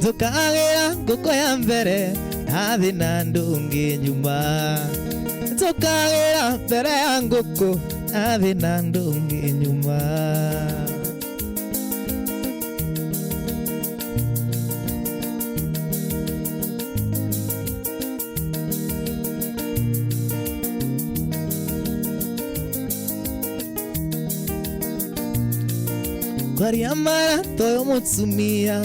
Tukagira ngũkũ ya mbere na thina ndũngĩ nyuma. Tukagira mbere ya ngũkũ na thina ndũngĩ nyuma. Kwaria mara toyo mutumia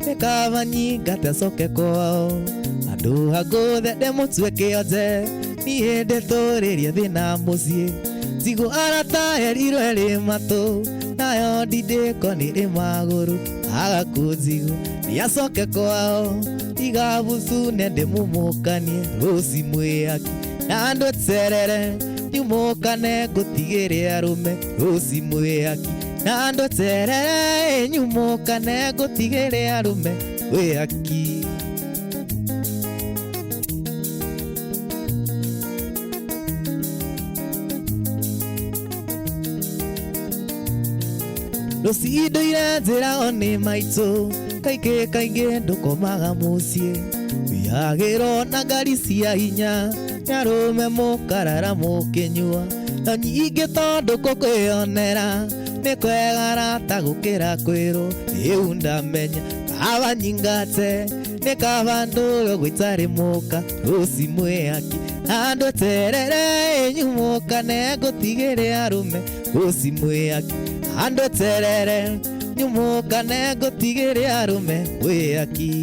nekavanyinga tacoke kwao andu haguthe ndemutue kĩonje niĩ ndĩtũrĩrie thĩna mũciĩ tigo arata erirwe rĩ matũ nayo ndindĩko nĩrĩ magũrũ agakũnjigu nĩacoke kwao igabucune ndĩmũmũkanie rũci mwĩaki na ndũterere nyumũkane ngũtigĩre arũme rũci mwĩaki na ndũterere nyumũkane ngũtigĩre arũme wĩaki. Rũcindo-ire njĩragwo nĩ maitũ kaingĩ ndũkomaga mũciĩ wĩyagĩrwo na ngari cia hinya nĩ arũme mũkarara mũkĩnyua na nyingĩ tondũ kũkwĩonera nĩ kwega arata gũkĩra kwĩrwo rĩu ndamenya kaba nyingate nĩ kaba ndũrwo gwĩtarĩ mũka rũci mwĩaki na ndũterere nyumũkane ngũtigĩre arũme rũci mwĩaki na ndũterere nyumũkane ngũtigĩre arũme wĩaki.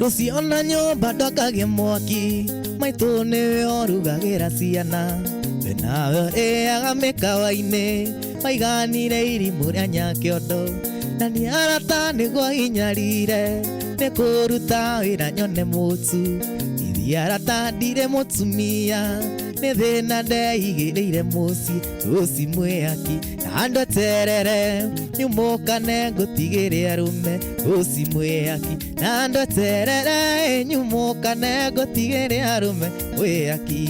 Rũciũ na nyũmba ndwakagia mwaki maitũ nĩwe ũrugagĩra ciana we nawe ũrĩaga mĩkawa-inĩ maiganire irimũ rĩa Nyakĩondo na nĩ arata nĩguo hinyarire nĩ kũruta wĩra nyone mũtu ithi arata ndirĩ mũtumia nĩ thĩna ndeigĩrĩire mũciĩ rũci mwĩaki na ndũterere nyumũkane ngũtigĩre arũme rũci mwĩaki na ndũterere nyumũkane ngũtigĩre arũme wĩaki.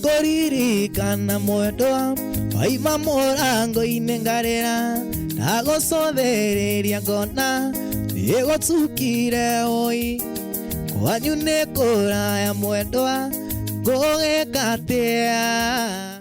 Gũkũririkana mwendwa waima mũrango-inĩ ngarĩra ndagũcothĩrĩria ngona nĩgũtukire ũi kwanyu nĩ kũraya mwendwa ngũgĩka atĩa.